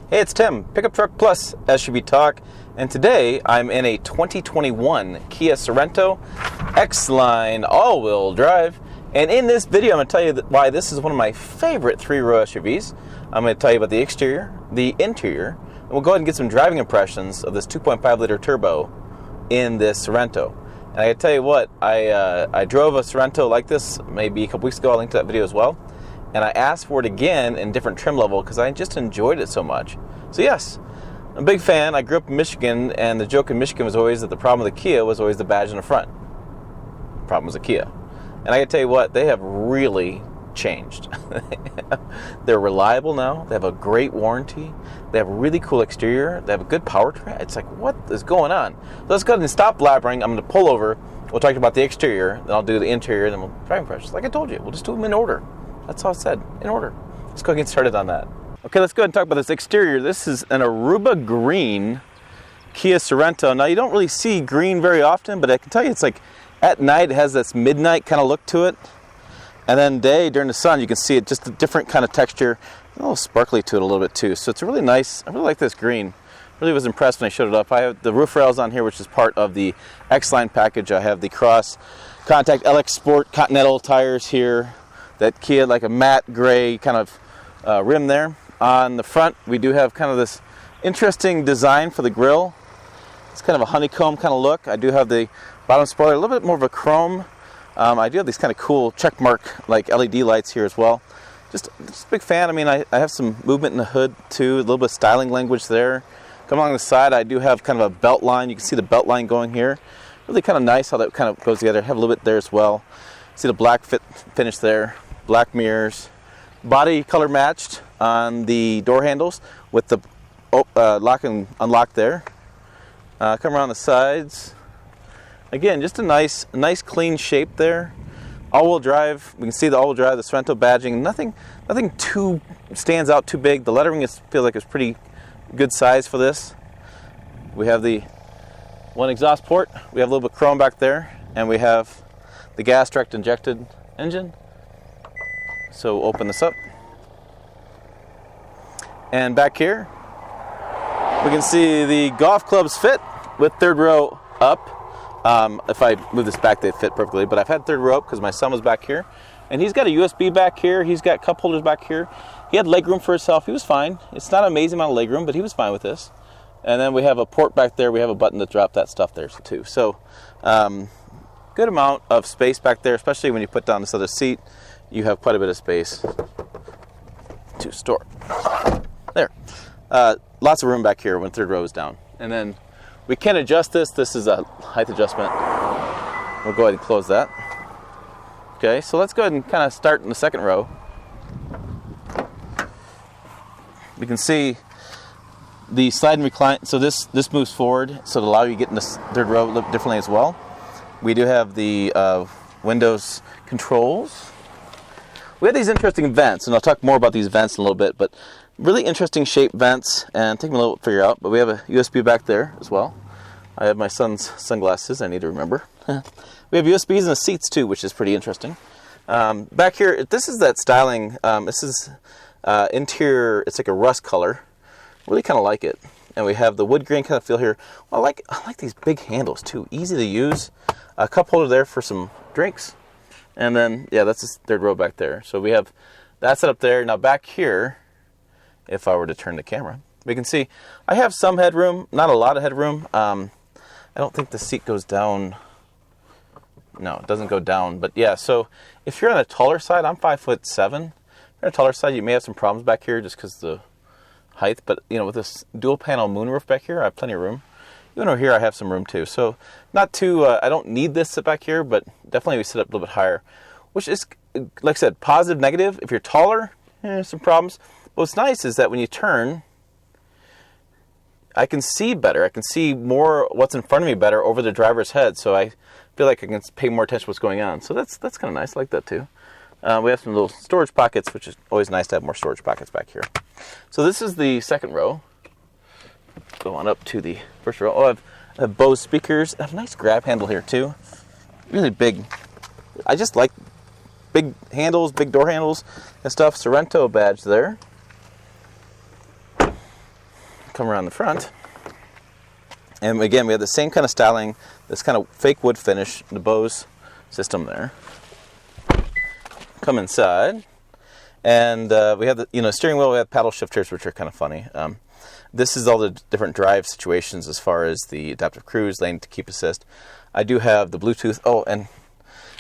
Hey, it's Tim, Pickup Truck Plus SUV Talk, and today I'm in a 2021 Kia Sorento X-Line all-wheel drive, and in this video I'm going to tell you why this is one of my favorite three-row SUVs. I'm going to tell you about the exterior, the interior, and we'll go ahead and get some driving impressions of this 2.5-liter turbo in this Sorento. And I can tell you what, I drove a Sorento like this maybe a couple weeks ago. I'll link to that video as well. And I asked for it again in different trim level because I just enjoyed it so much. So yes, I'm a big fan. I grew up in Michigan, and the joke in Michigan was always that the problem with the Kia was always the badge in the front. The problem was the Kia. And I can tell you what, they have really changed. They're reliable now. They have a great warranty. They have a really cool exterior. They have a good powertrain. It's like, what is going on? So let's go ahead and stop blabbering. I'm going to pull over. We'll talk about the exterior. Then I'll do the interior. And then we'll drive impressions. Like I told you, we'll just do them in order. That's all I said, in order. Let's go ahead and get started on that. Okay, let's go ahead and talk about this exterior. This is an Aruba green Kia Sorento. Now, you don't really see green very often, but I can tell you it's like at night it has this midnight kind of look to it. And then day, during the sun, you can see it just a different kind of texture. A little sparkly to it a little bit too. So it's really nice. I really like this green. Really was impressed when I showed it up. I have the roof rails on here, which is part of the X-Line package. I have the Cross Contact LX Sport Continental tires here. That Kia, like a matte gray kind of rim there. On the front, we do have kind of this interesting design for the grille. It's kind of a honeycomb kind of look. I do have the bottom spoiler, a little bit more of a chrome. I do have these kind of cool check mark like LED lights here as well. Just a big fan. I mean, I have some movement in the hood too, a little bit of styling language there. Come along the side, I do have kind of a belt line. You can see the belt line going here. Really kind of nice how that kind of goes together. I have a little bit there as well. See the black finish there. Black mirrors, body color matched on the door handles with the lock and unlock there. Come around the sides. Again, just a nice clean shape there. All-wheel drive. We can see the all-wheel drive, the Sorento badging. Nothing too stands out too big. The lettering feels like it's pretty good size for this. We have the one exhaust port. We have a little bit of chrome back there, and we have the gas direct injected engine. So open this up, and back here we can see the golf clubs fit with third row up. If I move this back, they fit perfectly, but I've had third row up because my son was back here, and he's got a USB back here. He's got cup holders back here. He had leg room for himself. He was fine. It's not an amazing amount of leg room, but he was fine with this. And then we have a port back there. We have a button to drop that stuff there too. So good amount of space back there, especially when you put down this other seat. You have quite a bit of space to store. There. Lots of room back here when third row is down. And then we can adjust this. This is a height adjustment. We'll go ahead and close that. Okay, so let's go ahead and kind of start in the second row. We can see the slide and recline. So this moves forward, so it'll allow you to get in the third row a little differently as well. We do have the Windows controls. We have these interesting vents, and I'll talk more about these vents in a little bit, but really interesting shaped vents, and take me a little to figure out, but we have a USB back there as well. I have my son's sunglasses I need to remember. We have USBs in the seats too, which is pretty interesting. Back here, this is that styling. This is interior, it's like a rust color. Really kind of like it. And we have the wood grain kind of feel here. Well, I like these big handles too, easy to use. A cup holder there for some drinks. And then, yeah, that's the third row back there. So we have that set up there. Now back here, if I were to turn the camera, we can see I have some headroom, not a lot of headroom. I don't think the seat goes down. No, it doesn't go down. But yeah, so if you're on the taller side, I'm 5'7". If you're on the taller side, you may have some problems back here just because of the height. But, you know, with this dual panel moonroof back here, I have plenty of room. Even over here, I have some room too. So not too, I don't need this sit back here, but definitely we sit up a little bit higher, which is, like I said, positive, negative. If you're taller, some problems. But what's nice is that when you turn, I can see better. I can see more what's in front of me better over the driver's head. So I feel like I can pay more attention to what's going on. So that's kind of nice. I like that too. We have some little storage pockets, which is always nice to have more storage pockets back here. So this is the second row. Go on up to the first row. Oh, I have Bose speakers. I have a nice grab handle here too. Really big. I just like big handles, big door handles and stuff. Sorento badge there. come around the front. And again, we have the same kind of styling, this kind of fake wood finish, the Bose system there. Come inside, and we have the steering wheel. We have paddle shifters, which are kind of funny. This is all the different drive situations as far as the adaptive cruise, lane to keep assist. I do have the Bluetooth. Oh, and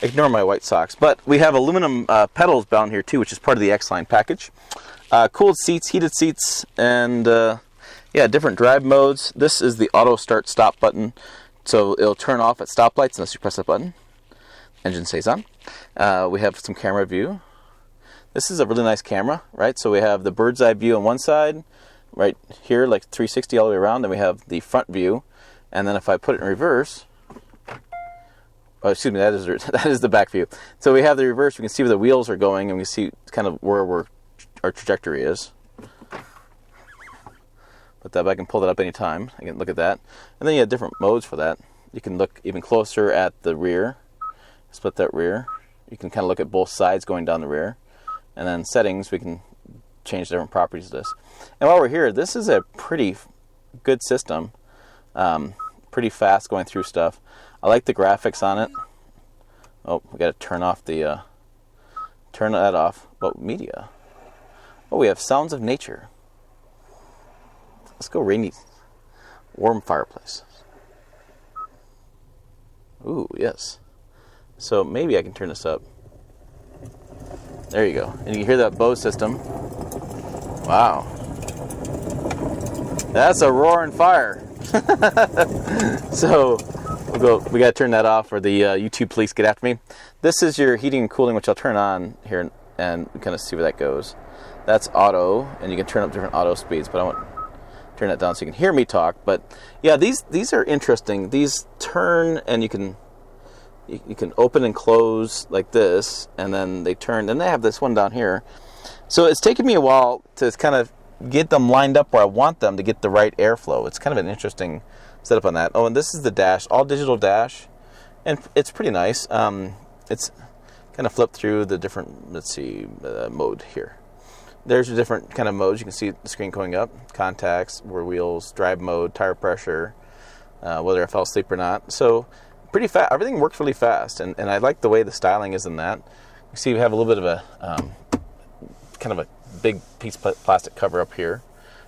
ignore my white socks, but we have aluminum pedals down here too, which is part of the X-Line package. Cooled seats, heated seats, and yeah, different drive modes. This is the auto start stop button, so it'll turn off at stoplights unless you press that button. Engine stays on. We have some camera view. This is a really nice camera, right? So we have the bird's eye view on one side, right here, like 360 all the way around. Then we have the front view, and then if I put it in reverse, oh, excuse me, that is the back view. So we have the reverse. We can see where the wheels are going, and we can see kind of where our trajectory is. Put that back and pull that up anytime. I can look at that. And then you have different modes for that. You can look even closer at the rear. Split that rear. You can kind of look at both sides going down the rear. And then settings, we can change different properties of this. And while we're here, this is a pretty good system. Pretty fast going through stuff. I like the graphics on it. Oh, we got to turn that off. What media? Oh, we have sounds of nature. Let's go rainy, warm fireplace. Ooh, yes. So maybe I can turn this up. There you go. And you can hear that Bose system. Wow. That's a roaring fire. So we got to turn that off or the YouTube police get after me. This is your heating and cooling, which I'll turn on here and kind of see where that goes. That's auto, and you can turn up different auto speeds, but I won't turn that down so you can hear me talk. But yeah, these are interesting. These turn, and you can open and close like this, and then they turn. Then they have this one down here. So it's taken me a while to kind of get them lined up where I want them to get the right airflow. It's kind of an interesting setup on that. Oh, and this is the dash, all digital dash, and it's pretty nice. It's kind of flipped through the different, let's see, mode here. There's the different kind of modes. You can see the screen going up, contacts, rear wheels, drive mode, tire pressure, whether I fell asleep or not. So pretty fast. Everything works really fast, and I like the way the styling is in that. You see we have a little bit of a kind of a big piece of plastic cover up here,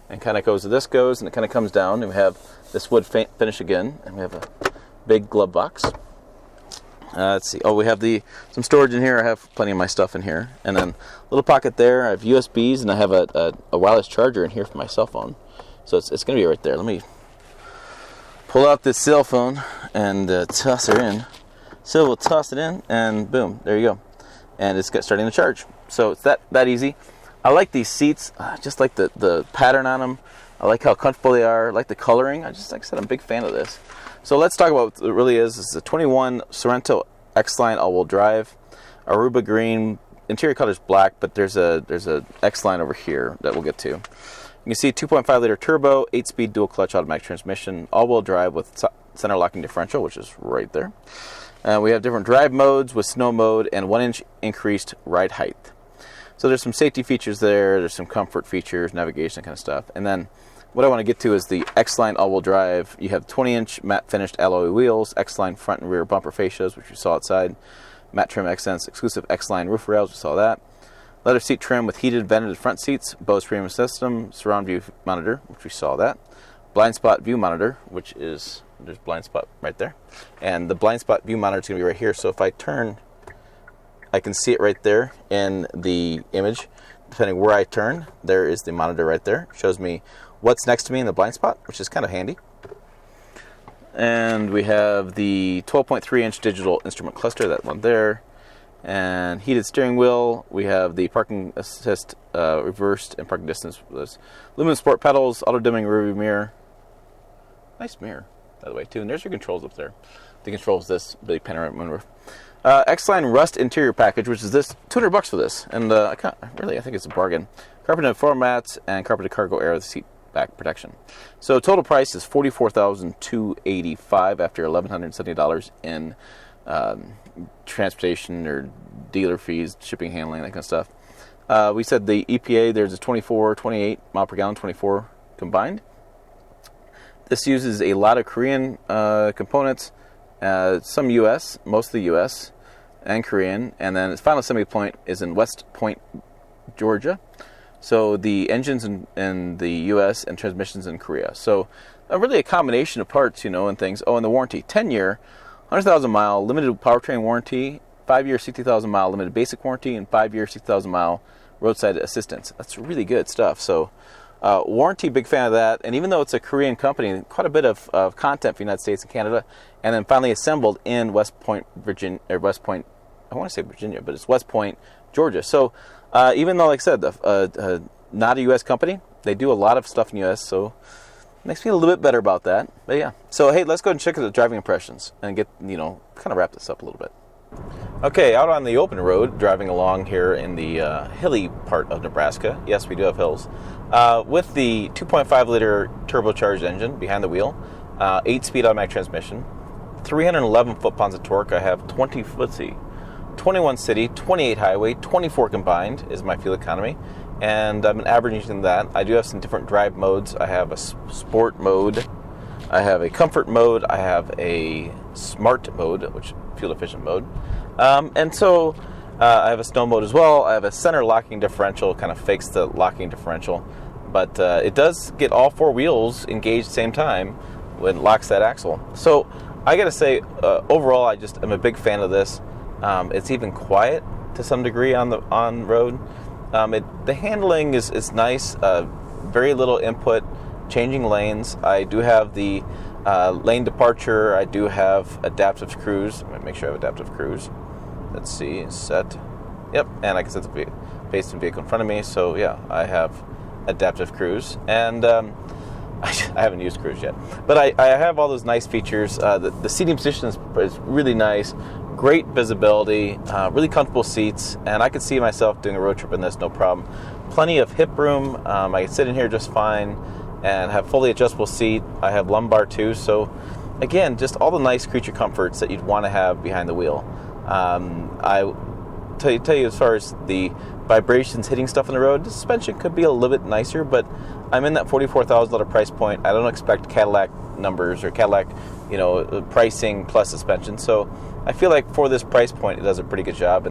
and kind of goes to this goes, and it kind of comes down, and we have this wood finish again, and we have a big glove box. Let's see. Oh, we have some storage in here. I have plenty of my stuff in here, and then a little pocket there. I have USBs, and I have a wireless charger in here for my cell phone. So it's going to be right there. Let me pull out this cell phone and toss her in. So we'll toss it in, and boom, there you go. And it's starting to charge. So it's that easy. I like these seats. I just like the pattern on them. I like how comfortable they are. I like the coloring. Like I said, I'm a big fan of this. So let's talk about what it really is. This is a 21 Sorento X-Line all-wheel drive, Aruba green. Interior color is black, but there's a X-Line over here that we'll get to. You can see 2.5 liter turbo, 8-speed dual clutch automatic transmission, all-wheel drive with center locking differential, which is right there. We have different drive modes with snow mode and 1-inch increased ride height. So there's some safety features there. There's some comfort features, navigation, kind of stuff. And then what I want to get to is the X-Line all-wheel drive. You have 20-inch matte finished alloy wheels, X-Line front and rear bumper fascias, which you saw outside, matte trim accents, exclusive X-Line roof rails, we saw that. Leather seat trim with heated vented front seats, Bose premium system, surround view monitor, which we saw that. Blind spot view monitor, which is, there's blind spot right there. And the blind spot view monitor is going to be right here. So if I turn, I can see it right there in the image. Depending where I turn, there is the monitor right there. It shows me what's next to me in the blind spot, which is kind of handy. And we have the 12.3-inch digital instrument cluster, that one there. And heated steering wheel. We have the parking assist reversed and parking distance. Aluminum sport pedals, auto dimming rearview mirror. Nice mirror, by the way, too. And there's your controls up there. The controls this big panoramic moonroof. X-Line rust interior package, which is this $200 for this, and I think it's a bargain. Carpeted floor mats and carpeted cargo area with seat back protection. So total price is $44,285 after $1,170 in transportation or dealer fees, shipping, handling, that kind of stuff. We said the EPA, there's a 24, 28 mile per gallon, 24 combined. This uses a lot of Korean components, some U.S., mostly U.S. and Korean, and then its final assembly point is in West Point, Georgia. So the engines in the U.S. and transmissions in Korea. So really a combination of parts, and things. Oh, and the warranty, 10-year, 100,000 mile limited powertrain warranty, 5-year 60,000 mile limited basic warranty, and 5-year 60,000 mile roadside assistance. That's really good stuff. So warranty, big fan of that. And even though it's a Korean company, quite a bit of content for the United States and Canada, and then finally assembled in West Point, Virginia, or West Point, I want to say Virginia, but it's West Point, Georgia. So even though, like I said, not a U.S. company, they do a lot of stuff in the U.S., so makes me a little bit better about that. But yeah. So hey, let's go and check out the driving impressions and get, kind of wrap this up a little bit. Okay, out on the open road, driving along here in the hilly part of Nebraska. Yes, we do have hills. With the 2.5-liter turbocharged engine behind the wheel, 8-speed automatic transmission, 311 foot-pounds of torque. I have 21 city, 28 highway, 24 combined is my fuel economy, and I'm averaging that. I do have some different drive modes. I have a sport mode, I have a comfort mode, I have a smart mode, which fuel efficient mode, and so I have a snow mode as well. I have a center locking differential, kind of fakes the locking differential, but it does get all 4 wheels engaged at the same time when it locks that axle. So I gotta say, overall, I'm a big fan of this. It's even quiet to some degree on road. The handling is nice. Very little input, changing lanes. I do have the lane departure. I do have adaptive cruise. Let me make sure I have adaptive cruise. Let's see, set. Yep, and I can set the facing vehicle in front of me. So yeah, I have adaptive cruise, and I haven't used cruise yet, but I have all those nice features. The seating position is really nice. Great visibility, really comfortable seats, and I could see myself doing a road trip in this, no problem. Plenty of hip room. I can sit in here just fine, and have fully adjustable seat. I have lumbar too, so again, just all the nice creature comforts that you'd want to have behind the wheel. I tell you as far as the vibrations hitting stuff on the road, the suspension could be a little bit nicer, but I'm in that $44,000 price point. I don't expect Cadillac numbers or Cadillac, pricing plus suspension. So I feel like for this price point, it does a pretty good job.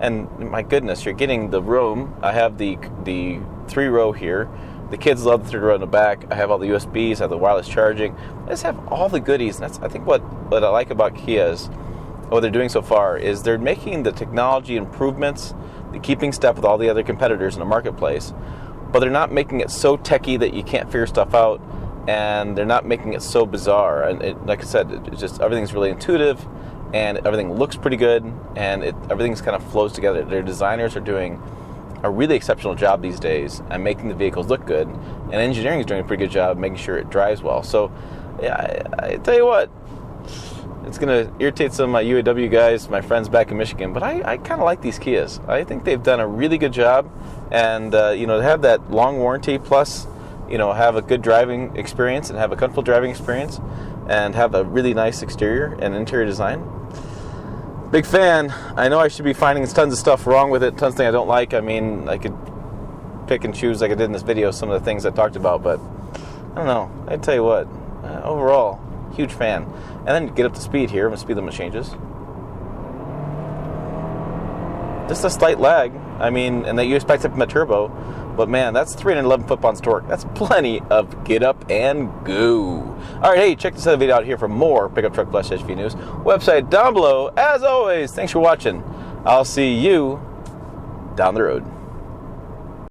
And my goodness, you're getting the room. I have the 3-row here. The kids love the 3-row in the back. I have all the USBs. I have the wireless charging. I just have all the goodies. And that's, I think, what I like about Kia is what they're doing so far is they're making the technology improvements, the keeping step with all the other competitors in the marketplace, but they're not making it so techy that you can't figure stuff out, and they're not making it so bizarre. And like I said, it's just everything's really intuitive, and everything looks pretty good, and everything's kind of flows together. Their designers are doing a really exceptional job these days and making the vehicles look good, and engineering is doing a pretty good job making sure it drives well. So yeah, I tell you what, it's going to irritate some of my UAW guys, my friends back in Michigan, but I kind of like these Kias. I think they've done a really good job, and to have that long warranty plus, have a good driving experience and have a comfortable driving experience and have a really nice exterior and interior design. Big fan. I know I should be finding tons of stuff wrong with it, tons of things I don't like. I mean, I could pick and choose like I did in this video some of the things I talked about, but I don't know. I tell you what, overall, huge fan. And then get up to speed here when speed limit changes. Just a slight lag. I mean, and that you expect it from a turbo, but man, that's 311 foot-pounds torque. That's plenty of get up and go. All right, hey, check this other video out here for more Pickup Truck Plus SUV news. Website down below. As always, thanks for watching. I'll see you down the road.